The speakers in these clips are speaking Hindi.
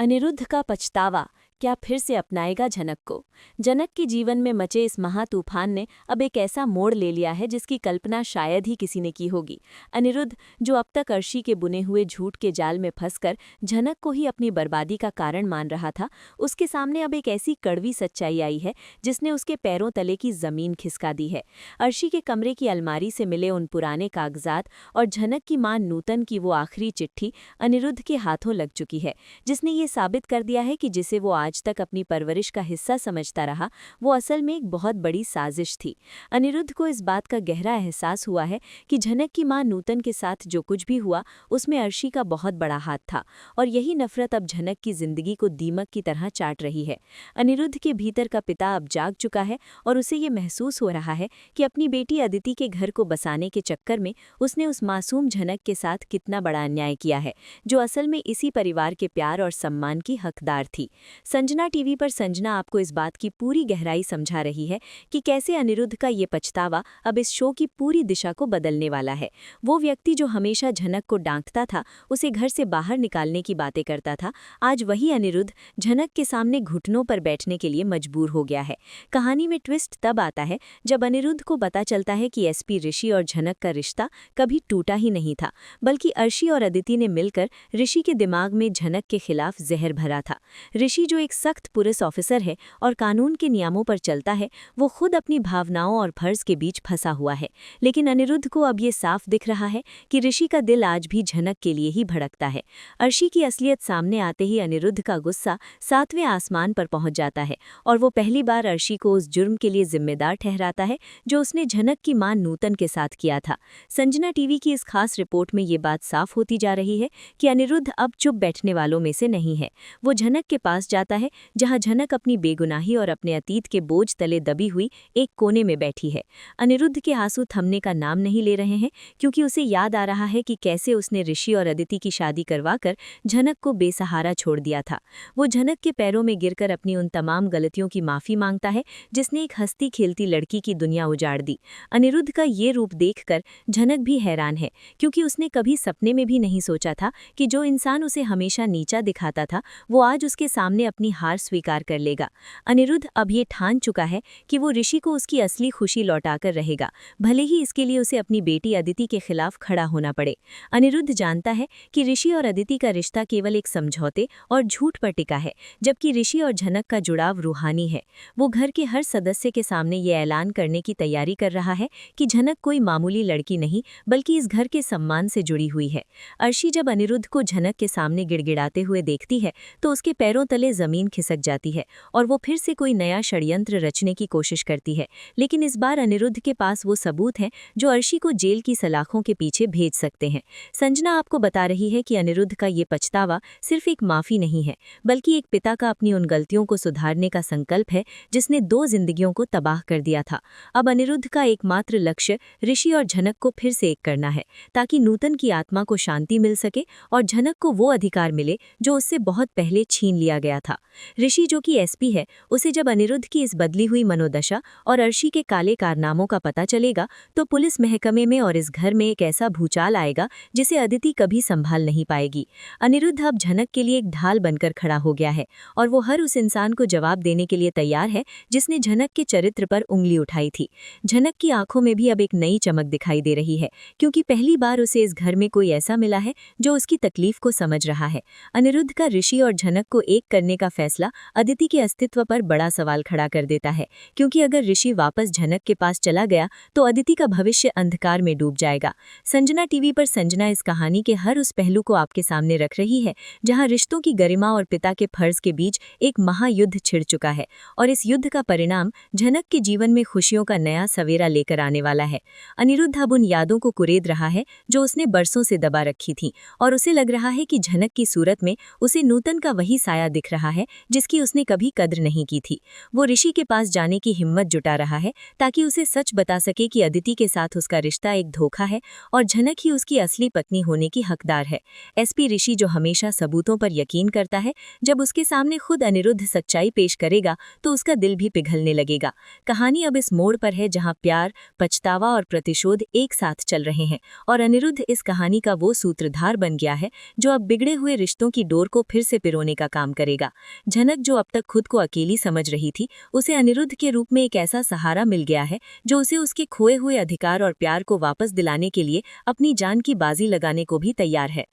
अनिरुद्ध का पछतावा, क्या फिर से अपनाएगा जनक को? जनक के जीवन में मचे इस महातूफान ने अब एक ऐसा मोड़ ले लिया है जिसकी कल्पना शायद ही किसी ने की होगी। अनिरुद्ध, जो अब तक अर्शी के बुने हुए झूठ के जाल में फंसकर जनक को ही अपनी बर्बादी का कारण मान रहा था, उसके सामने अब एक ऐसी कड़वी सच्चाई आई है जिसने उसके पैरों तले की जमीन खिसका दी है। अर्शी के कमरे की अलमारी से मिले उन पुराने कागजात और जनक की मां नूतन की वो आखिरी चिट्ठी अनिरुद्ध के हाथों लग चुकी है, जिसने ये साबित कर दिया है कि जिसे वो आज तक अपनी परवरिश का हिस्सा समझता रहा, वो असल में एक बहुत बड़ी साजिश थी। अनिरुद्ध को इस बात का गहरा एहसास हुआ है कि जनक की मां नूतन के साथ जो कुछ भी हुआ उसमें अर्शी का बहुत बड़ा हाथ था, और यही नफरत अब जनक की जिंदगी को दीमक की तरह चाट रही है। अनिरुद्ध के भीतर का पिता अब जाग चुका है और उसे ये महसूस हो रहा है कि अपनी बेटी अदिति के घर को बसाने के चक्कर में उसने उस मासूम जनक के साथ कितना बड़ा अन्याय किया है, जो असल में इसी परिवार के प्यार और सम्मान की हकदार थी। संजना टीवी पर संजना आपको इस बात की पूरी गहराई समझा रही है कि कैसे अनिरुद्ध का ये पछतावा अब इस शो की पूरी दिशा को बदलने वाला है। वो व्यक्ति जो हमेशा झनक को डांटता था, उसे घर से बाहर निकालने की बातें करता था, आज वही अनिरुद्ध झनक के सामने घुटनों पर बैठने के लिए मजबूर हो गया है। कहानी में ट्विस्ट तब आता है जब अनिरुद्ध को पता चलता है कि एसपी ऋषि और झनक का रिश्ता कभी टूटा ही नहीं था, बल्कि अर्शी और अदिति ने मिलकर ऋषि के दिमाग में झनक के खिलाफ जहर भरा था। ऋषि, जो एक सख्त पुलिस ऑफिसर है और कानून के नियमों पर चलता है, वो खुद अपनी भावनाओं और फर्ज के बीच फंसा हुआ है। लेकिन अनिरुद्ध को अब ये साफ दिख रहा है कि ऋषि का दिल आज भी झनक के लिए ही भड़कता है। अर्शी की असलियत सामने आते ही अनिरुद्ध का गुस्सा 7वें आसमान पर पहुंच जाता है और वो पहली बार अर्शी को उस जुर्म के लिए जिम्मेदार ठहराता है जो उसने झनक की मां नूतन के साथ किया था। संजना टीवी की इस खास रिपोर्ट में ये बात साफ होती जा रही है कि अनिरुद्ध अब चुप बैठने वालों में से नहीं है। वो झनक के पास जाता है, जहां झनक अपनी बेगुनाही और अपने अतीत के बोझ तले दबी हुई एक कोने में बैठी है। अनिरुद्ध के आंसू थमने का नाम नहीं ले रहे हैं, क्योंकि उसे याद आ रहा है कि कैसे उसने ऋषि और अदिति की शादी करवाकर झनक को बेसहारा छोड़ दिया था। वो झनक के पैरों में गिरकर अपनी उन तमाम गलतियों की माफी मांगता है जिसने एक हंसती खेलती लड़की की दुनिया उजाड़ दी। अनिरुद्ध का ये रूप देखकर झनक भी हैरान है, क्योंकि उसने कभी सपने में भी नहीं सोचा था कि जो इंसान उसे हमेशा नीचा दिखाता था, वो आज उसके सामने अपनी हार स्वीकार कर लेगा। अनिरुद्ध अब ये ठान चुका है कि वो ऋषि को उसकी असली खुशी लौटाकर रहेगा, भले ही इसके लिए उसे अपनी बेटी अदिति के खिलाफ खड़ा होना पड़े। अनिरुद्ध जानता है कि ऋषि और अदिति का रिश्ता केवल एक समझौते और झूठ पर टिका है, जबकि ऋषि और झनक का जुड़ाव रूहानी है। वो घर के हर सदस्य के सामने ये ऐलान करने की तैयारी कर रहा है कि झनक कोई मामूली लड़की नहीं, बल्कि इस घर के सम्मान से जुड़ी हुई है। अर्शी जब अनिरुद्ध को झनक के सामने गिड़गिड़ाते हुए देखती है तो उसके पैरों तले जमीन खिसक जाती है और वो फिर से कोई नया षड्यंत्र रचने की कोशिश करती है। लेकिन इस बार अनिरुद्ध के पास वो सबूत हैं जो अर्शी को जेल की सलाखों के पीछे भेज सकते हैं। संजना आपको बता रही है कि अनिरुद्ध का ये पछतावा सिर्फ एक माफी नहीं है, बल्कि एक पिता का अपनी उन गलतियों को सुधारने का संकल्प है जिसने 2 जिंदगियों को तबाह कर दिया था। अब अनिरुद्ध का एकमात्र लक्ष्य ऋषि और झनक को फिर से एक करना है, ताकि नूतन की आत्मा को शांति मिल सके और झनक को वो अधिकार मिले जो उससे बहुत पहले छीन लिया गया था। ऋषि, जो कि एसपी है, उसे जब अनिरुद्ध की इस बदली हुई मनोदशा और अर्शी के काले कारनामों का पता चलेगा तो पुलिस महकमे में और इस घर में एक ऐसा भूचाल आएगा जिसे अदिति कभी संभाल नहीं पाएगी। अनिरुद्ध अब झनक के लिए एक ढाल बनकर खड़ा हो गया है और वो हर उस इंसान को जवाब देने के लिए तैयार है जिसने झनक के चरित्र पर उंगली उठाई थी। झनक की आंखों में भी अब एक नई चमक दिखाई दे रही है, क्योंकि पहली बार उसे इस घर में कोई ऐसा मिला है जो उसकी तकलीफ को समझ रहा है। अनिरुद्ध का ऋषि और झनक को एक करने का फैसला अदिति के अस्तित्व पर बड़ा सवाल खड़ा कर देता है, क्योंकि अगर ऋषि वापस झनक के पास चला गया तो अदिति का भविष्य अंधकार में डूब जाएगा। संजना टीवी पर संजना इस कहानी के हर उस पहलू को आपके सामने रख रही है जहां रिश्तों की गरिमा और पिता के फर्ज के बीच एक महायुद्ध छिड़ चुका है, और इस युद्ध का परिणाम झनक के जीवन में खुशियों का नया सवेरा लेकर आने वाला है। अनिरुद्ध अब उन यादों को कुरेद रहा है जो उसने बरसों से दबा रखी थी, और उसे लग रहा है कि झनक की सूरत में उसे नूतन का वही साया दिख रहा है है जिसकी उसने कभी कद्र नहीं की थी। वो ऋषि के पास जाने की हिम्मत जुटा रहा है ताकि उसे सच बता सके कि अदिति के साथ उसका रिश्ता एक धोखा है और झनक ही उसकी असली पत्नी होने की हकदार है। एसपी ऋषि जो हमेशा सबूतों पर यकीन करता है, जब उसके सामने खुद अनिरुद्ध सच्चाई पेश करेगा तो उसका दिल भी पिघलने लगेगा। कहानी अब इस मोड़ पर है जहां प्यार, पछतावा और प्रतिशोध एक साथ चल रहे हैं और अनिरुद्ध इस कहानी का वो सूत्रधार बन गया है जो अब बिगड़े हुए रिश्तों की डोर को फिर से पिरोने का काम करेगा। झनक जो अब तक खुद को अकेली समझ रही थी, उसे अनिरुद्ध के रूप में एक ऐसा सहारा मिल गया है जो उसे उसके खोए हुए अधिकार और प्यार को वापस दिलाने के लिए अपनी जान की बाजी लगाने को भी तैयार है।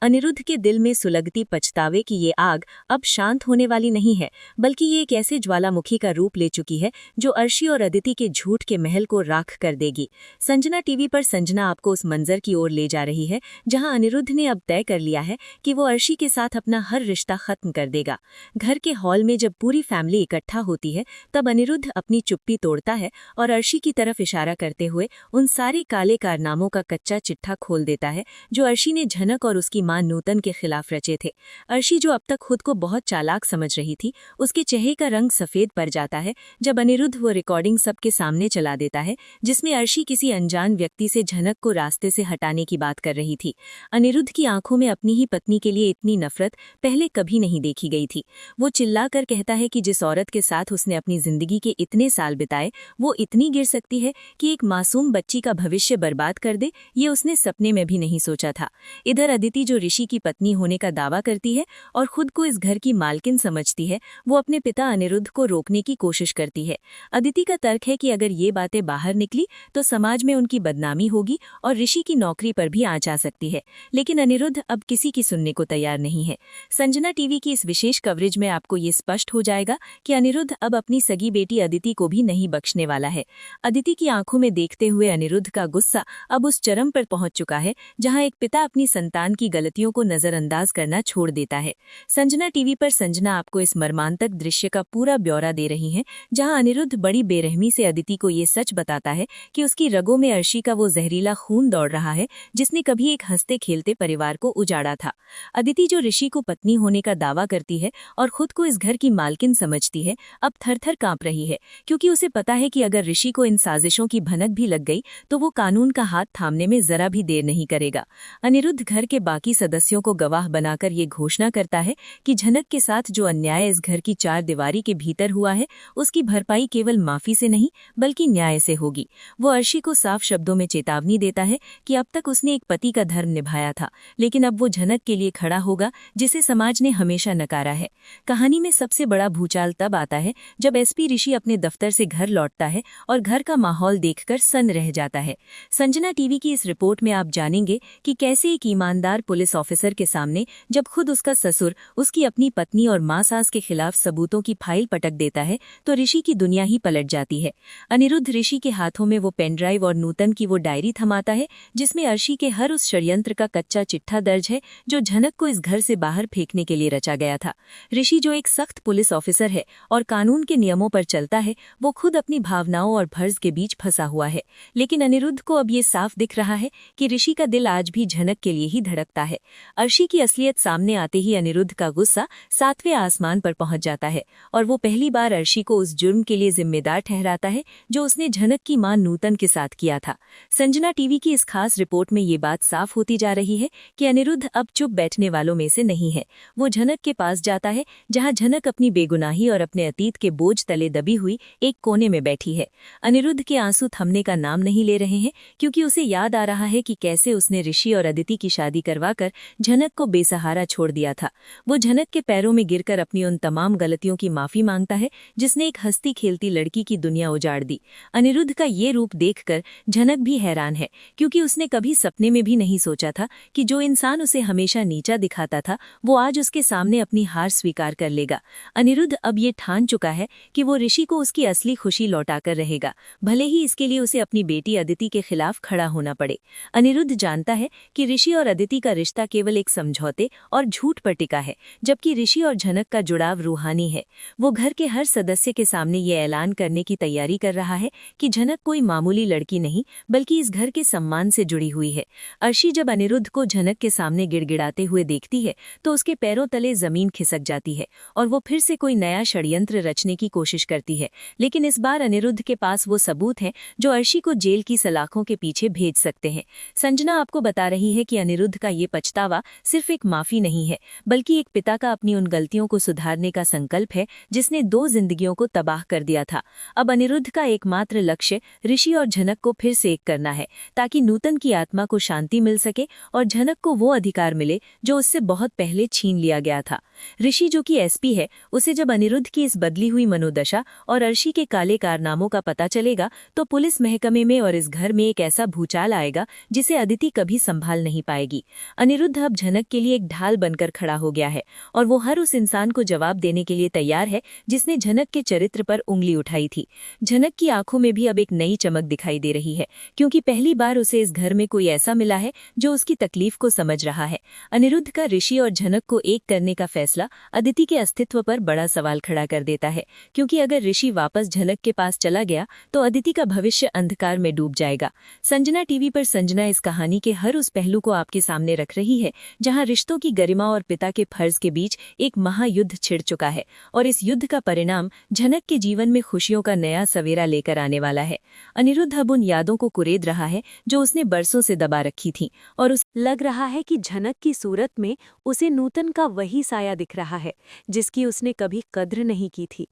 अनिरुद्ध के दिल में सुलगती पछतावे की ये आग अब शांत होने वाली नहीं है, बल्कि ये एक ऐसे ज्वालामुखी का रूप ले चुकी है जो अर्शी और अदिति के झूठ के महल को राख कर देगी। संजना टीवी पर संजना आपको उस मंजर की ओर ले जा रही है जहां अनिरुद्ध ने अब तय कर लिया है कि वो अर्शी के साथ अपना हर रिश्ता खत्म कर देगा। घर के हॉल में जब पूरी फैमिली इकट्ठा होती है तब अनिरुद्ध अपनी चुप्पी तोड़ता है और अर्शी की तरफ इशारा करते हुए उन सारे काले कारनामों का कच्चा चिट्ठा खोल देता है जो अर्शी ने झनक और उसकी मां नूतन के खिलाफ रचे थे। अर्शी जो अब तक खुद को बहुत चालाक समझ रही थी, उसके चेहरे का रंग सफेद पड़ जाता है जब अनिरुद्ध वो रिकॉर्डिंग सबके सामने चला देता है जिसमें अर्शी किसी अनजान व्यक्ति से झनक को रास्ते से हटाने की बात कर रही थी। अनिरुद्ध की आंखों में अपनी ही पत्नी के लिए इतनी नफरत पहले कभी नहीं देखी गई थी। वो चिल्लाकर कहता है कि जिस औरत के साथ उसने अपनी जिंदगी के इतने साल बिताए वो इतनी गिर सकती है कि एक मासूम बच्ची का भविष्य बर्बाद कर दे, ये उसने सपने में भी नहीं सोचा था। इधर अदिति जो ऋषि की पत्नी होने का दावा करती है और खुद को इस घर की मालकिन समझती है, वो अपने पिता अनिरुद्ध को रोकने की कोशिश करती है। अदिति का तर्क है कि अगर ये बातें बाहर निकली तो समाज में उनकी बदनामी होगी और ऋषि की नौकरी पर भी आंच आ सकती है, लेकिन अनिरुद्ध अब किसी की सुनने को तैयार नहीं है। संजना टीवी की इस विशेष कवरेज में आपको ये स्पष्ट हो जाएगा कि अनिरुद्ध अब अपनी सगी बेटी अदिति को भी नहीं बख्शने वाला है। अदिति की आंखों में देखते हुए अनिरुद्ध का गुस्सा अब उस चरम पर पहुंच चुका है जहां एक पिता अपनी संतान की गलतियों को नजरअंदाज करना छोड़ देता है। संजना टीवी पर संजना आपको इस मर्मांतक दृश्य का पूरा ब्यौरा दे रही है जहां अनिरुद्ध बड़ी बेरहमी से अदिति को ये सच बताता है कि उसकी रगों में अर्शी का वो जहरीला खून दौड़ रहा है जिसने कभी एक हंसते खेलते परिवार को उजाड़ा था। अदिति जो ऋषि को पत्नी होने का दावा करती है और खुद को इस घर की मालकिन समझती है, अब थर-थर कांप रही है क्योंकि उसे पता है कि अगर ऋषि को इन साजिशों की भनक भी लग गई तो वो कानून का हाथ थामने में जरा भी देर नहीं करेगा। अनिरुद्ध घर के बाकी सदस्यों को गवाह बनाकर ये घोषणा करता है कि झनक के साथ जो अन्याय इस घर की चार दीवारी के भीतर हुआ है उसकी भरपाई केवल माफी से नहीं बल्कि न्याय से होगी। वो अर्शी को साफ शब्दों में चेतावनी देता है कि अब तक उसने एक पति का धर्म निभाया था, लेकिन अब वो झनक के लिए खड़ा होगा जिसे समाज ने हमेशा नकारा है। कहानी में सबसे बड़ा भूचाल तब आता है जब एसपी ऋषि अपने दफ्तर से घर लौटता है और घर का माहौल देखकर सन्न रह जाता है। संजना टीवी की इस रिपोर्ट में आप जानेंगे कि कैसे एक ईमानदार पुलिस ऑफिसर के सामने जब खुद उसका ससुर उसकी अपनी पत्नी और मां सास के खिलाफ सबूतों की फाइल पटक देता है तो ऋषि की दुनिया ही पलट जाती है। अनिरुद्ध ऋषि के हाथों में वो पेन ड्राइव और नूतन की वो डायरी थमाता है जिसमें अर्शी के हर उस षड्यंत्र का कच्चा चिट्ठा दर्ज है जो झनक को इस घर से बाहर फेंकने के लिए रचा गया था। ऋषि जो एक सख्त पुलिस ऑफिसर है और कानून के नियमों पर चलता है, वो खुद अपनी भावनाओं और फर्ज के बीच फंसा हुआ है, लेकिन अनिरुद्ध को अब ये साफ दिख रहा है कि ऋषि का दिल आज भी झनक के लिए ही धड़कता है। अर्शी की असलियत सामने आते ही अनिरुद्ध का गुस्सा 7वें आसमान पर पहुंच जाता है और वो पहली बार अर्शी को उस जुर्म के लिए जिम्मेदार ठहराता है जो उसने झनक की मां नूतन के साथ किया था। संजना टीवी की इस खास रिपोर्ट में ये बात साफ होती जा रही है कि अनिरुद्ध अब चुप बैठने वालों में से नहीं है। वो झनक के पास जाता है जहां झनक अपनी बेगुनाही और अपने अतीत के बोझ तले दबी हुई एक कोने में बैठी है। अनिरुद्ध के आंसू थमने का नाम नहीं ले रहे हैं क्योंकि उसे याद आ रहा है कि कैसे उसने ऋषि और अदिति की शादी करवाकर झनक को बेसहारा छोड़ दिया था। वो झनक के पैरों में गिरकर अपनी उन तमाम गलतियों की माफी मांगता है जिसने एक हंसती खेलती लड़की की दुनिया उजाड़ दी। अनिरुद्ध का ये रूप देखकर झनक भी हैरान है क्योंकि उसने कभी सपने में भी नहीं सोचा था कि जो इंसान उसे हमेशा नीचा दिखाता था वो आज उसके सामने अपनी हार स्वीकार कर लेगा। अनिरुद्ध अब ये ठान चुका है कि वो ऋषि को उसकी असली खुशी लौटाकर रहेगा, भले ही इसके लिए उसे अपनी बेटी अदिति के खिलाफ खड़ा होना पड़े। अनिरुद्ध जानता है कि ऋषि और अदिति का रिश्ता केवल एक समझौते और झूठ पर टिका है, जबकि ऋषि और झनक का जुड़ाव रूहानी है। वो घर के हर सदस्य के सामने ये ऐलान करने की तैयारी कर रहा है कि झनक कोई मामूली लड़की नहीं बल्कि इस घर के सम्मान से जुड़ी हुई है। अर्शी जब अनिरुद्ध को झनक के सामने गिड़गिड़ाते हुए देखती है तो उसके पैरों तले जमीन खिसक जाती है और वो फिर से कोई नया षड्यंत्र रचने की कोशिश करती है। लेकिन इस बार अनिरुद्ध के पास वो सबूत हैं जो अर्शी को जेल की सलाखों के पीछे भेज सकते हैं। संजना आपको बता रही है कि अनिरुद्ध का ये पछतावा सिर्फ एक माफी नहीं है बल्कि एक पिता का अपनी उन गलतियों को सुधारने का संकल्प है जिसने 2 जिंदगियों को तबाह कर दिया था। अब अनिरुद्ध का एकमात्र लक्ष्य ऋषि और झनक को फिर से एक करना है ताकि नूतन की आत्मा को शांति मिल सके और झनक को वो अधिकार मिले जो उससे बहुत पहले छीन लिया गया था। ऋषि जो कि एसपी है, उसे जब अनिरुद्ध की इस बदली हुई मनोदशा और अर्शी के काले कारनामों का पता चलेगा तो पुलिस महकमे में और इस घर में एक ऐसा भूचाल आएगा जिसे अदिति कभी संभाल नहीं पाएगी। अनिरुद्ध अब झनक के लिए एक ढाल बनकर खड़ा हो गया है और वो हर उस इंसान को जवाब देने के लिए तैयार है जिसने झनक के चरित्र पर उंगली उठाई थी। झनक की आंखों में भी अब एक नई चमक दिखाई दे रही है क्योंकि पहली बार उसे इस घर में कोई ऐसा मिला है जो उसकी तकलीफ को समझ रहा है। अनिरुद्ध का ऋषि और झनक को एक करने का फैसला अदिति के अस्तित्व पर बड़ा सवाल खड़ा कर देता है क्योंकि अगर ऋषि वापस झनक के पास चला गया तो अदिति का भविष्य अंधकार में डूब जाएगा। संजना टीवी पर संजना इस कहानी के हर उस पहलू को आपके सामने रख रही है जहां रिश्तों की गरिमा और पिता के फर्ज के बीच एक महायुद्ध छिड़ चुका है और इस युद्ध का परिणाम झनक के जीवन में खुशियों का नया सवेरा लेकर आने वाला है। अनिरुद्ध अब उन यादों को कुरेद रहा है जो उसने बरसों से दबा रखी थीं और उस लग रहा है कि झनक की सूरत में उसे नूतन का वही साया दिख रहा है जिसकी उसने कभी कद्र नहीं की थी।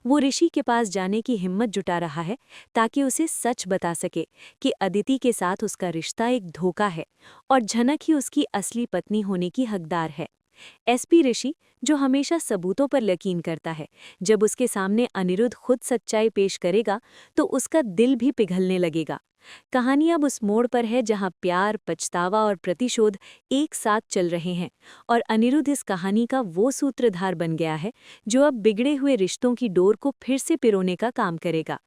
वो ऋषि के पास जाने की हिम्मत जुटा रहा है ताकि उसे सच बता सके कि अदिति के साथ उसका रिश्ता एक धोखा है और झनक ही उसकी असली पत्नी होने की हकदार है। एसपी ऋषि जो हमेशा सबूतों पर यकीन करता है, जब उसके सामने अनिरुद्ध खुद सच्चाई पेश करेगा तो उसका दिल भी पिघलने लगेगा। कहानी अब उस मोड़ पर है जहां प्यार, पछतावा और प्रतिशोध एक साथ चल रहे हैं और अनिरुद्ध इस कहानी का वो सूत्रधार बन गया है जो अब बिगड़े हुए रिश्तों की डोर को फिर से पिरोने का काम करेगा।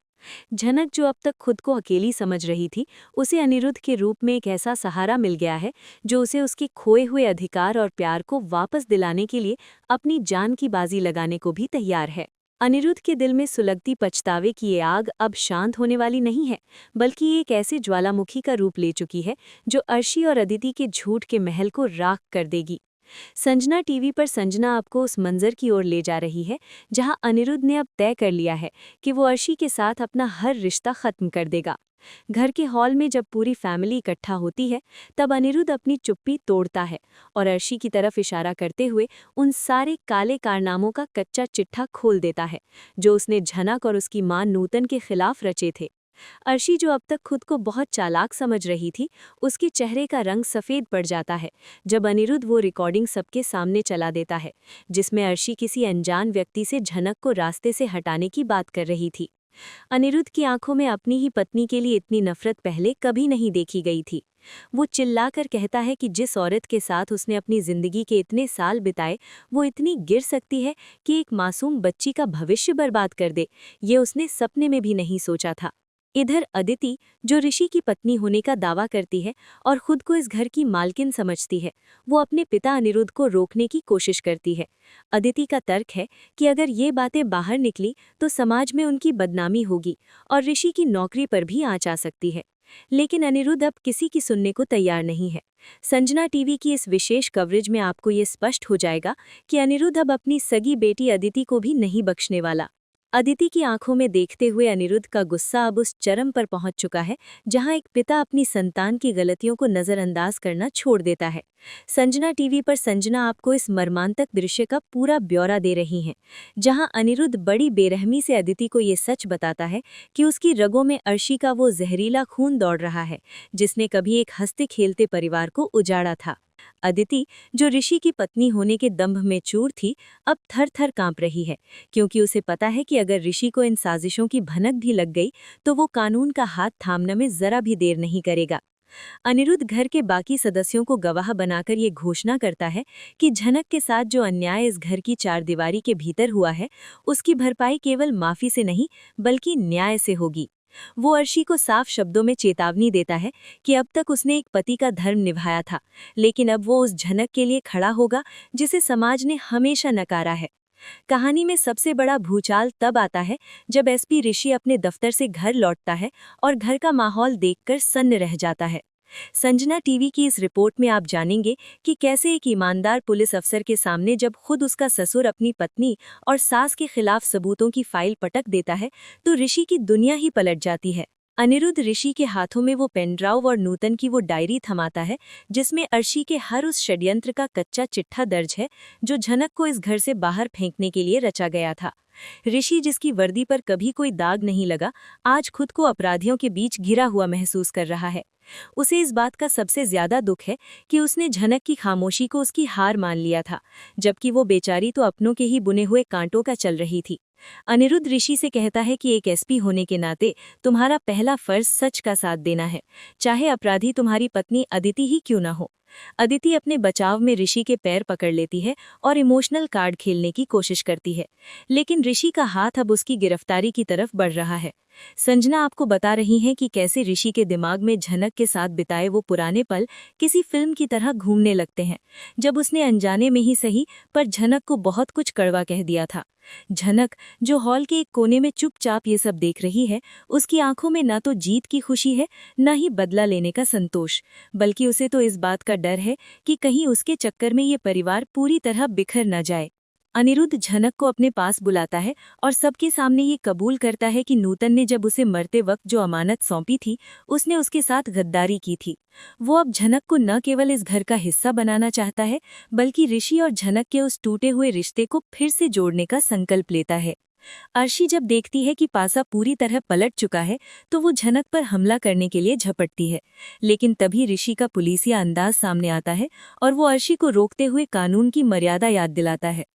झनक जो अब तक खुद को अकेली समझ रही थी, उसे अनिरुद्ध के रूप में एक ऐसा सहारा मिल गया है जो उसे उसके खोए हुए अधिकार और प्यार को वापस दिलाने के लिए अपनी जान की बाजी लगाने को भी तैयार है। अनिरुद्ध के दिल में सुलगती पछतावे की ये आग अब शांत होने वाली नहीं है, बल्कि ये एक ऐसे ज्वालामुखी का रूप ले चुकी है जो अर्शी और अदिति के झूठ के महल को राख कर देगी। संजना टीवी पर संजना आपको उस मंजर की ओर ले जा रही है जहां अनिरुद्ध ने अब तय कर लिया है कि वो अर्शी के साथ अपना हर रिश्ता खत्म कर देगा। घर के हॉल में जब पूरी फैमिली इकट्ठा होती है तब अनिरुद्ध अपनी चुप्पी तोड़ता है और अर्शी की तरफ इशारा करते हुए उन सारे काले कारनामों का कच्चा चिट्ठा खोल देता है जो उसने झनक और उसकी मां नूतन के खिलाफ रचे थे। अर्शी जो अब तक खुद को बहुत चालाक समझ रही थी, उसके चेहरे का रंग सफ़ेद पड़ जाता है जब अनिरुद्ध वो रिकॉर्डिंग सबके सामने चला देता है जिसमें अर्शी किसी अनजान व्यक्ति से झनक को रास्ते से हटाने की बात कर रही थी। अनिरुद्ध की आंखों में अपनी ही पत्नी के लिए इतनी नफरत पहले कभी नहीं देखी गई थी। वो चिल्लाकर कहता है कि जिस औरत के साथ उसने अपनी जिंदगी के इतने साल बिताए वो इतनी गिर सकती है कि एक मासूम बच्ची का भविष्य बर्बाद कर दे, ये उसने सपने में भी नहीं सोचा था। इधर अदिति जो ऋषि की पत्नी होने का दावा करती है और खुद को इस घर की मालकिन समझती है, वो अपने पिता अनिरुद्ध को रोकने की कोशिश करती है। अदिति का तर्क है कि अगर ये बातें बाहर निकली तो समाज में उनकी बदनामी होगी और ऋषि की नौकरी पर भी आंच आ सकती है। लेकिन अनिरुद्ध अब किसी की सुनने को तैयार नहीं है। संजना टीवी की इस विशेष कवरेज में आपको ये स्पष्ट हो जाएगा कि अनिरुद्ध अब अपनी सगी बेटी अदिति को भी नहीं बख्शने वाला। अदिति की आंखों में देखते हुए अनिरुद्ध का गुस्सा अब उस चरम पर पहुंच चुका है जहां एक पिता अपनी संतान की गलतियों को नजरअंदाज करना छोड़ देता है। संजना टीवी पर संजना आपको इस मर्मांतक दृश्य का पूरा ब्यौरा दे रही हैं, जहां अनिरुद्ध बड़ी बेरहमी से अदिति को ये सच बताता है कि उसकी रगों में अर्शी का वो जहरीला खून दौड़ रहा है जिसने कभी एक हंसते खेलते परिवार को उजाड़ा था। अदिति जो ऋषि की पत्नी होने के दंभ में चूर थी, अब थर थर कांप रही है क्योंकि उसे पता है कि अगर ऋषि को इन साजिशों की भनक भी लग गई तो वो कानून का हाथ थामने में जरा भी देर नहीं करेगा। अनिरुद्ध घर के बाकी सदस्यों को गवाह बनाकर ये घोषणा करता है कि झनक के साथ जो अन्याय इस घर की चारदीवारी के भीतर हुआ है उसकी भरपाई केवल माफी से नहीं बल्कि न्याय से होगी। वो अर्शी को साफ शब्दों में चेतावनी देता है कि अब तक उसने एक पति का धर्म निभाया था, लेकिन अब वो उस झनक के लिए खड़ा होगा जिसे समाज ने हमेशा नकारा है। कहानी में सबसे बड़ा भूचाल तब आता है जब एसपी ऋषि अपने दफ्तर से घर लौटता है और घर का माहौल देखकर सन्न रह जाता है। संजना टीवी की इस रिपोर्ट में आप जानेंगे कि कैसे एक ईमानदार पुलिस अफसर के सामने जब खुद उसका ससुर अपनी पत्नी और सास के खिलाफ सबूतों की फाइल पटक देता है तो ऋषि की दुनिया ही पलट जाती है। अनिरुद्ध ऋषि के हाथों में वो पेनड्राइव और नूतन की वो डायरी थमाता है जिसमें अर्शी के हर उस षड्यंत्र का कच्चा चिट्ठा दर्ज है जो झनक को इस घर से बाहर फेंकने के लिए रचा गया था। ऋषि, जिसकी वर्दी पर कभी कोई दाग नहीं लगा, आज खुद को अपराधियों के बीच घिरा हुआ महसूस कर रहा है। उसे इस बात का सबसे ज्यादा दुख है कि उसने झनक की खामोशी को उसकी हार मान लिया था, जबकि वो बेचारी तो अपनों के ही बुने हुए कांटों का चल रही थी। अनिरुद्ध ऋषि से कहता है कि एक एसपी होने के नाते तुम्हारा पहला फर्ज सच का साथ देना है, चाहे अपराधी तुम्हारी पत्नी अदिति ही क्यों न हो। अदिति अपने बचाव में ऋषि के पैर पकड़ लेती है और इमोशनल कार्ड खेलने की कोशिश करती है, लेकिन ऋषि का हाथ अब उसकी गिरफ्तारी की तरफ बढ़ रहा है। संजना आपको बता रही हैं कि कैसे ऋषि के दिमाग में झनक के साथ बिताए वो पुराने पल किसी फिल्म की तरह घूमने लगते हैं, जब उसने अनजाने में ही सही पर झनक को बहुत कुछ कड़वा कह दिया था। झनक, जो हॉल के एक कोने में चुपचाप ये सब देख रही है, उसकी आंखों में न तो जीत की खुशी है न ही बदला लेने का संतोष, बल्कि उसे तो इस बात का डर है कि कहीं उसके चक्कर में ये परिवार पूरी तरह बिखर न जाए। अनिरुद्ध झनक को अपने पास बुलाता है और सबके सामने ये कबूल करता है कि नूतन ने जब उसे मरते वक्त जो अमानत सौंपी थी, उसने उसके साथ गद्दारी की थी। वो अब झनक को न केवल इस घर का हिस्सा बनाना चाहता है, बल्कि ऋषि और झनक के उस टूटे हुए रिश्ते को फिर से जोड़ने का संकल्प लेता है। अर्शी जब देखती है कि पासा पूरी तरह पलट चुका है तो वो झनक पर हमला करने के लिए झपटती है, लेकिन तभी ऋषि का पुलिसिया अंदाज सामने आता है और वो अर्शी को रोकते हुए कानून की मर्यादा याद दिलाता है।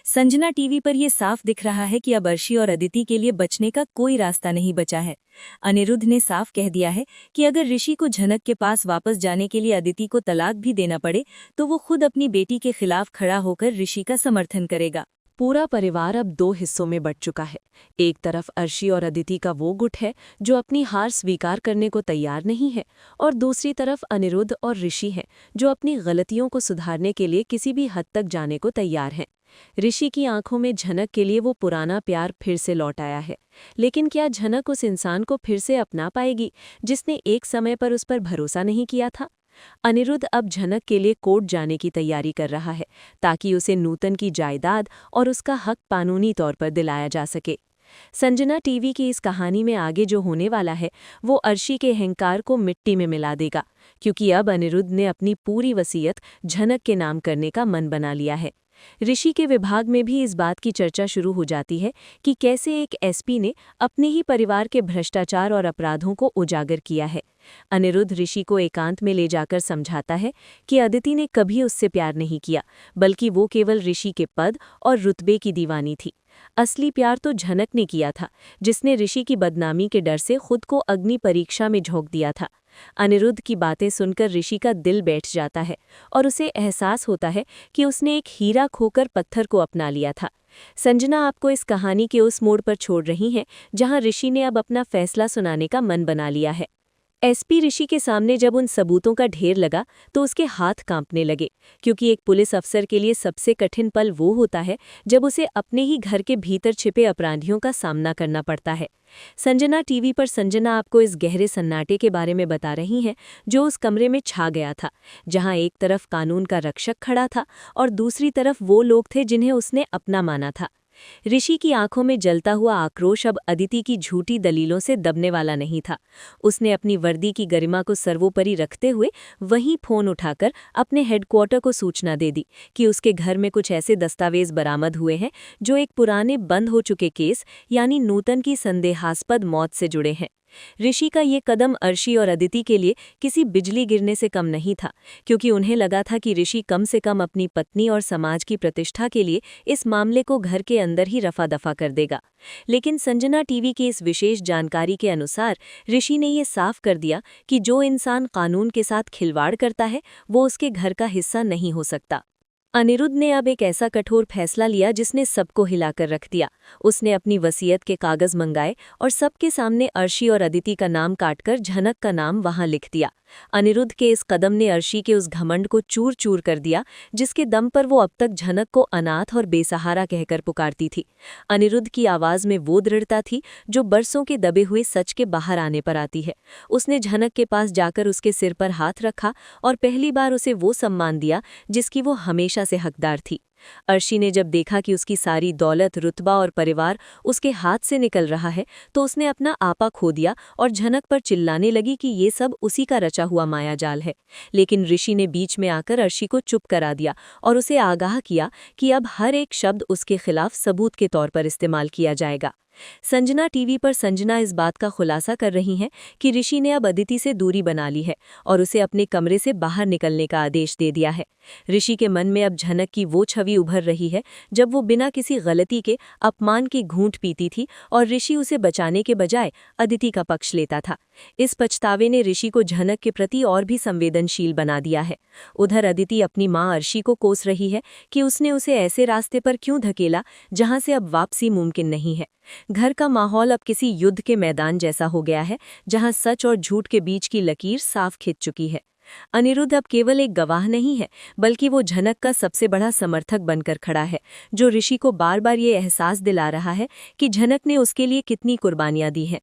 संजना टीवी पर यह साफ दिख रहा है कि अब अर्शी और अदिति के लिए बचने का कोई रास्ता नहीं बचा है। अनिरुद्ध ने साफ कह दिया है कि अगर ऋषि को झनक के पास वापस जाने के लिए अदिति को तलाक भी देना पड़े तो वो खुद अपनी बेटी के खिलाफ खड़ा होकर ऋषि का समर्थन करेगा। पूरा परिवार अब दो हिस्सों में बंट चुका है। एक तरफ अर्शी और अदिति का वो गुट है जो अपनी हार स्वीकार करने को तैयार नहीं है, और दूसरी तरफ अनिरुद्ध और ऋषि हैं जो अपनी गलतियों को सुधारने के लिए किसी भी हद तक जाने को तैयार हैं। ऋषि की आंखों में झनक के लिए वो पुराना प्यार फिर से लौट आया है, लेकिन क्या झनक उस इंसान को फिर से अपना पाएगी जिसने एक समय पर उस पर भरोसा नहीं किया था? अनिरुद्ध अब झनक के लिए कोर्ट जाने की तैयारी कर रहा है ताकि उसे नूतन की जायदाद और उसका हक कानूनी तौर पर दिलाया जा सके। संजना टीवी की इस कहानी में आगे जो होने वाला है वो अर्शी के अहंकार को मिट्टी में मिला देगा, क्योंकि अब अनिरुद्ध ने अपनी पूरी वसीयत झनक के नाम करने का मन बना लिया है। ऋषि के विभाग में भी इस बात की चर्चा शुरू हो जाती है कि कैसे एक एसपी ने अपने ही परिवार के भ्रष्टाचार और अपराधों को उजागर किया है। अनिरुद्ध ऋषि को एकांत में ले जाकर समझाता है कि अदिति ने कभी उससे प्यार नहीं किया, बल्कि वो केवल ऋषि के पद और रुतबे की दीवानी थी। असली प्यार तो झनक ने किया था, जिसने ऋषि की बदनामी के डर से खुद को अग्नि परीक्षा में झोंक दिया था। अनिरुद्ध की बातें सुनकर ऋषि का दिल बैठ जाता है और उसे एहसास होता है कि उसने एक हीरा खोकर पत्थर को अपना लिया था। संजना आपको इस कहानी के उस मोड़ पर छोड़ रही हैं जहां ऋषि ने अब अपना फैसला सुनाने का मन बना लिया है। एसपी ऋषि के सामने जब उन सबूतों का ढेर लगा तो उसके हाथ कांपने लगे, क्योंकि एक पुलिस अफसर के लिए सबसे कठिन पल वो होता है जब उसे अपने ही घर के भीतर छिपे अपराधियों का सामना करना पड़ता है। संजना टीवी पर संजना आपको इस गहरे सन्नाटे के बारे में बता रही हैं जो उस कमरे में छा गया था, जहां एक तरफ कानून का रक्षक खड़ा था और दूसरी तरफ वो लोग थे जिन्हें उसने अपना माना था। ऋषि की आंखों में जलता हुआ आक्रोश अब अदिति की झूठी दलीलों से दबने वाला नहीं था। उसने अपनी वर्दी की गरिमा को सर्वोपरि रखते हुए वहीं फोन उठाकर अपने हेडक्वार्टर को सूचना दे दी कि उसके घर में कुछ ऐसे दस्तावेज बरामद हुए हैं जो एक पुराने बंद हो चुके केस यानी नूतन की संदेहास्पद मौत से जुड़े हैं। ऋषि का ये कदम अर्शी और अदिति के लिए किसी बिजली गिरने से कम नहीं था, क्योंकि उन्हें लगा था कि ऋषि कम से कम अपनी पत्नी और समाज की प्रतिष्ठा के लिए इस मामले को घर के अंदर ही रफा दफा कर देगा। लेकिन संजना टीवी की इस विशेष जानकारी के अनुसार ऋषि ने ये साफ कर दिया कि जो इंसान कानून के साथ खिलवाड़ करता है वो उसके घर का हिस्सा नहीं हो सकता। अनिरुद्ध ने अब एक ऐसा कठोर फैसला लिया जिसने सबको हिलाकर रख दिया। उसने अपनी वसीयत के कागज मंगाए और सबके सामने अर्शी और अदिति का नाम काटकर झनक का नाम वहां लिख दिया। अनिरुद्ध के इस कदम ने अर्शी के उस घमंड को चूर चूर कर दिया जिसके दम पर वो अब तक झनक को अनाथ और बेसहारा कहकर पुकारती थी। अनिरुद्ध की आवाज में वो दृढ़ता थी जो बरसों के दबे हुए सच के बाहर आने पर आती है। उसने झनक के पास जाकर उसके सिर पर हाथ रखा और पहली बार उसे वो सम्मान दिया जिसकी वो हमेशा से हकदार थी। अर्शी ने जब देखा कि उसकी सारी दौलत, रुतबा और परिवार उसके हाथ से निकल रहा है तो उसने अपना आपा खो दिया और झनक पर चिल्लाने लगी कि ये सब उसी का रचा हुआ मायाजाल है। लेकिन ऋषि ने बीच में आकर अर्शी को चुप करा दिया और उसे आगाह किया कि अब हर एक शब्द उसके खिलाफ सबूत के तौर पर इस्तेमाल किया जाएगा। संजना टीवी पर संजना इस बात का खुलासा कर रही हैं कि ऋषि ने अब अदिति से दूरी बना ली है और उसे अपने कमरे से बाहर निकलने का आदेश दे दिया है। ऋषि के मन में अब झनक की वो छवि उभर रही है जब वो बिना किसी गलती के अपमान की घूंट पीती थी और ऋषि उसे बचाने के बजाय अदिति का पक्ष लेता था। इस पछतावे ने ऋषि को झनक के प्रति और भी संवेदनशील बना दिया है। उधर अदिति अपनी मां अर्शी को कोस रही है कि उसने उसे ऐसे रास्ते पर क्यों धकेला जहां से अब वापसी मुमकिन नहीं है। घर का माहौल अब किसी युद्ध के मैदान जैसा हो गया है जहां सच और झूठ के बीच की लकीर साफ खिंच चुकी है। अनिरुद्ध अब केवल एक गवाह नहीं है बल्कि वो झनक का सबसे बड़ा समर्थक बनकर खड़ा है जो ऋषि को बार बार ये एहसास दिला रहा है कि झनक ने उसके लिए कितनी कुर्बानियां दी हैं।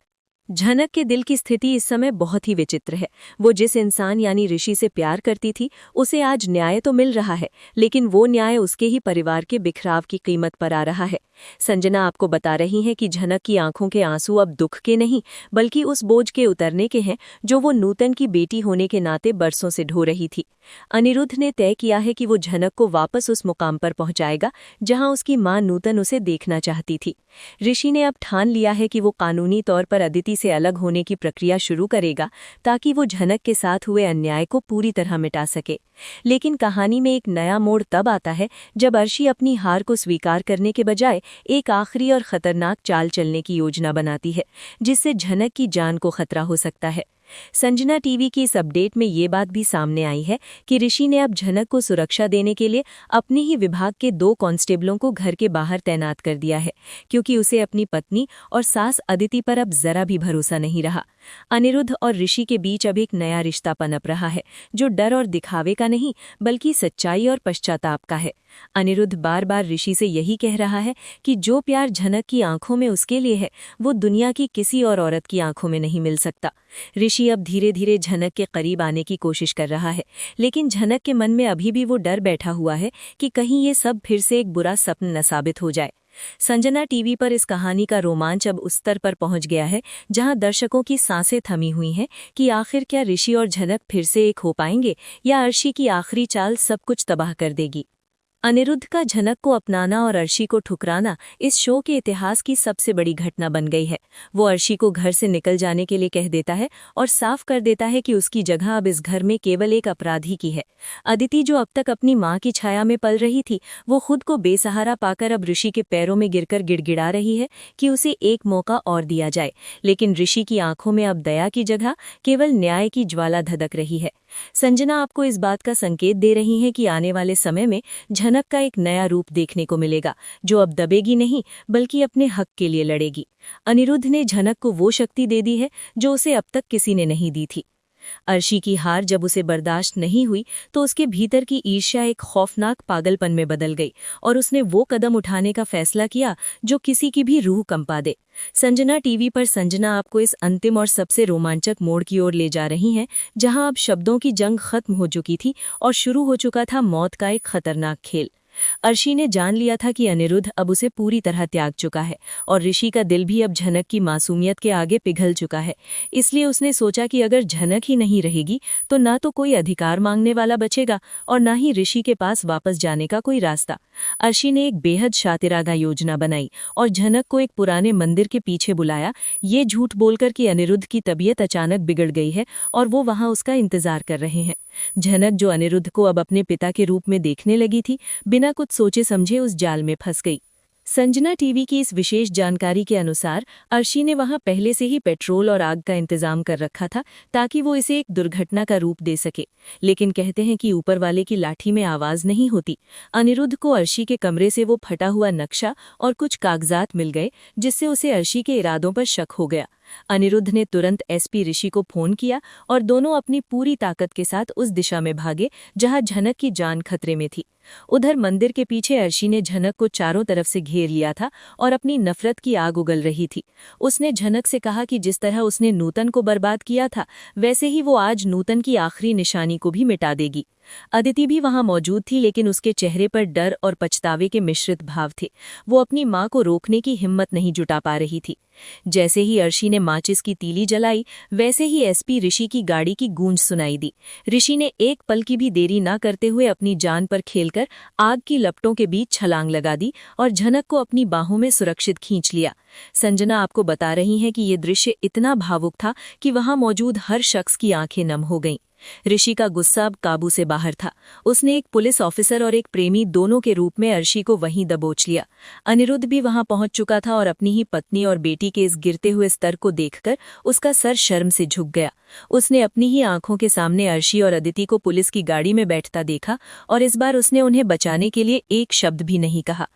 झनक के दिल की स्थिति इस समय बहुत ही विचित्र है। वो जिस इंसान यानी ऋषि से प्यार करती थी उसे आज न्याय तो मिल रहा है लेकिन वो न्याय उसके ही परिवार के बिखराव की कीमत पर आ रहा है। संजना आपको बता रही है कि झनक की आंखों के आंसू अब दुख के नहीं बल्कि उस बोझ के उतरने के हैं जो वो नूतन की बेटी होने के नाते बरसों से ढो रही थी। अनिरुद्ध ने तय किया है कि वो झनक को वापस उस मुकाम पर पहुंचाएगा जहां उसकी मां नूतन उसे देखना चाहती थी। ऋषि ने अब ठान लिया है कि वो कानूनी तौर पर अदिति से अलग होने की प्रक्रिया शुरू करेगा ताकि वो झनक के साथ हुए अन्याय को पूरी तरह मिटा सके। लेकिन कहानी में एक नया मोड़ तब आता है जब अर्शी अपनी हार को स्वीकार करने के बजाय एक आखिरी और खतरनाक चाल चलने की योजना बनाती है जिससे झनक की जान को खतरा हो सकता है। संजना टीवी की इस अपडेट में ये बात भी सामने आई है कि ऋषि ने अब झनक को सुरक्षा देने के लिए अपने ही विभाग के 2 कांस्टेबलों को घर के बाहर तैनात कर दिया है क्योंकि उसे अपनी पत्नी और सास अदिति पर अब जरा भी भरोसा नहीं रहा। अनिरुद्ध और ऋषि के बीच अब एक नया रिश्ता पनप रहा है जो डर और दिखावे का नहीं बल्कि सच्चाई और पश्चाताप का है। अनिरुद्ध बार बार ऋषि से यही कह रहा है कि जो प्यार झनक की आंखों में उसके लिए है वो दुनिया की किसी और औरत की आंखों में नहीं मिल सकता। ऋषि अब धीरे धीरे झनक के करीब आने की कोशिश कर रहा है लेकिन झनक के मन में अभी भी वो डर बैठा हुआ है कि कहीं ये सब फिर से एक बुरा सपन न साबित हो जाए। संजना टीवी पर इस कहानी का रोमांच अब उस स्तर पर पहुंच गया है जहां दर्शकों की सांसें थमी हुई हैं कि आखिर क्या ऋषि और झनक फिर से एक हो पाएंगे या अर्शी की आखिरी चाल सब कुछ तबाह कर देगी। अनिरुद्ध का झनक को अपनाना और अर्शी को ठुकराना इस शो के इतिहास की सबसे बड़ी घटना बन गई है। वो अर्शी को घर से निकल जाने के लिए कह देता है और साफ कर देता है कि उसकी जगह अब इस घर में केवल एक अपराधी की है। अदिति जो अब तक अपनी मां की छाया में पल रही थी वो खुद को बेसहारा पाकर अब ऋषि के पैरों में गिरकर गिड़गिड़ा रही है कि उसे एक मौका और दिया जाए। लेकिन ऋषि की आंखों में अब दया की जगह केवल न्याय की ज्वाला धधक रही है। संजना आपको इस बात का संकेत दे रही है कि आने वाले समय में झनक का एक नया रूप देखने को मिलेगा जो अब दबेगी नहीं बल्कि अपने हक के लिए लड़ेगी। अनिरुद्ध ने झनक को वो शक्ति दे दी है जो उसे अब तक किसी ने नहीं दी थी। अर्शी की हार जब उसे बर्दाश्त नहीं हुई तो उसके भीतर की ईर्ष्या एक खौफनाक पागलपन में बदल गई और उसने वो कदम उठाने का फैसला किया जो किसी की भी रूह कंपा दे। संजना टीवी पर संजना आपको इस अंतिम और सबसे रोमांचक मोड़ की ओर ले जा रही हैं जहां अब शब्दों की जंग खत्म हो चुकी थी और शुरू हो चुका था मौत का एक खतरनाक खेल। अर्शी ने जान लिया था कि अनिरुद्ध अब उसे पूरी तरह त्याग चुका है और ऋषि का दिल भी अब झनक की मासूमियत के आगे पिघल चुका है। इसलिए उसने सोचा कि अगर झनक ही नहीं रहेगी तो ना तो कोई अधिकार मांगने वाला बचेगा और ना ही ऋषि के पास वापस जाने का कोई रास्ता। अर्शी ने एक बेहद शातिराना योजना बनाई और झनक को एक पुराने मंदिर के पीछे बुलाया, ये झूठ बोलकर कि अनिरुद्ध की तबीयत अचानक बिगड़ गई है और वो वहां उसका इंतजार कर रहे हैं। झनक जो अनिरुद्ध को अब अपने पिता के रूप में देखने लगी थी, बिना कुछ सोचे समझे उस जाल में फंस गई। संजना टीवी की इस विशेष जानकारी के अनुसार अर्शी ने वहां पहले से ही पेट्रोल और आग का इंतजाम कर रखा था ताकि वो इसे एक दुर्घटना का रूप दे सके। लेकिन कहते हैं कि ऊपर वाले की लाठी में आवाज नहीं होती। अनिरुद्ध को अर्शी के कमरे से वो फटा हुआ नक्शा और कुछ कागजात मिल गए, जिससे उसे अर्शी के इरादों पर शक हो गया। अनिरुद्ध ने तुरंत एसपी ऋषि को फोन किया और दोनों अपनी पूरी ताकत के साथ उस दिशा में भागे जहां झनक की जान खतरे में थी। उधर मंदिर के पीछे अर्शी ने झनक को चारों तरफ से घेर लिया था और अपनी नफरत की आग उगल रही थी। उसने झनक से कहा कि जिस तरह उसने नूतन को बर्बाद किया था, वैसे ही वो आज नूतन की आखिरी निशानी को भी मिटा देगी। अदिति भी वहां मौजूद थी, लेकिन उसके चेहरे पर डर और पछतावे के मिश्रित भाव थे। वो अपनी मां को रोकने की हिम्मत नहीं जुटा पा रही थी। जैसे ही अर्शी ने माचिस की तीली जलाई, वैसे ही एसपी ऋषि की गाड़ी की गूंज सुनाई दी। ऋषि ने एक पल की भी देरी न करते हुए अपनी जान पर खेलकर आग की लपटों के बीच छलांग लगा दी और झनक को अपनी बाहों में सुरक्षित खींच लिया। संजना आपको बता रही हैं कि ये दृश्य इतना भावुक था कि वहां मौजूद हर शख्स की आंखें नम हो गईं। ऋषि का गुस्सा अब काबू से बाहर था। उसने एक पुलिस ऑफिसर और एक प्रेमी दोनों के रूप में अर्शी को वहीं दबोच लिया। अनिरुद्ध भी वहां पहुंच चुका था और अपनी ही पत्नी और बेटी के इस गिरते हुए स्तर को देखकर उसका सर शर्म से झुक गया। उसने अपनी ही आंखों के सामने अर्शी और अदिति को पुलिस की गाड़ी में बैठता देखा और इस बार उसने उन्हें बचाने के लिए एक शब्द भी नहीं कहा।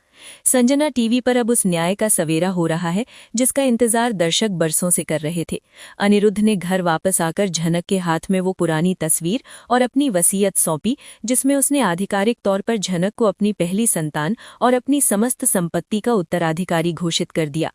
संजना टीवी पर अब उस न्याय का सवेरा हो रहा है जिसका इंतजार दर्शक बरसों से कर रहे थे। अनिरुद्ध ने घर वापस आकर झनक के हाथ में वो पुरानी तस्वीर और अपनी वसीयत सौंपी, जिसमें उसने आधिकारिक तौर पर झनक को अपनी पहली संतान और अपनी समस्त संपत्ति का उत्तराधिकारी घोषित कर दिया।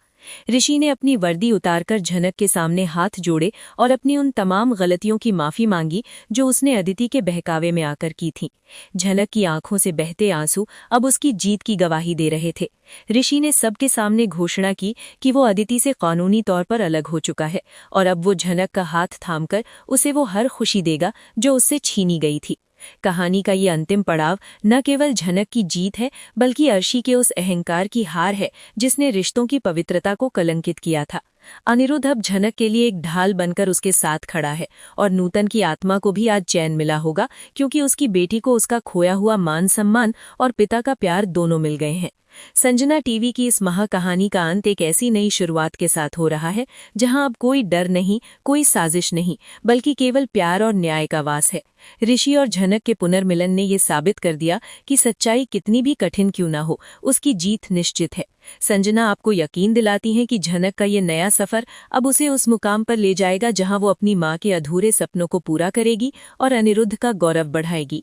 ऋषि ने अपनी वर्दी उतारकर झनक के सामने हाथ जोड़े और अपनी उन तमाम गलतियों की माफी मांगी जो उसने अदिति के बहकावे में आकर की थीं। झनक की आंखों से बहते आंसू अब उसकी जीत की गवाही दे रहे थे। ऋषि ने सबके सामने घोषणा की कि वो अदिति से कानूनी तौर पर अलग हो चुका है और अब वो झनक का हाथ थामकर उसे वो हर खुशी देगा जो उससे छीनी गई थी। कहानी का ये अंतिम पड़ाव न केवल झनक की जीत है, बल्कि अर्शी के उस अहंकार की हार है जिसने रिश्तों की पवित्रता को कलंकित किया था। अनिरुद्ध अब झनक के लिए एक ढाल बनकर उसके साथ खड़ा है और नूतन की आत्मा को भी आज चैन मिला होगा, क्योंकि उसकी बेटी को उसका खोया हुआ मान सम्मान और पिता का प्यार दोनों मिल गए हैं। संजना टीवी की इस महाकहानी का अंत एक ऐसी नई शुरुआत के साथ हो रहा है जहां अब कोई डर नहीं, कोई साजिश नहीं, बल्कि केवल प्यार और न्याय का वास है। ऋषि और झनक के पुनर्मिलन ने ये साबित कर दिया कि सच्चाई कितनी भी कठिन क्यों ना हो, उसकी जीत निश्चित है। संजना आपको यकीन दिलाती हैं कि झनक का ये नया सफर अब उसे उस मुकाम पर ले जाएगा जहां वो अपनी मां के अधूरे सपनों को पूरा करेगी और अनिरुद्ध का गौरव बढ़ाएगी।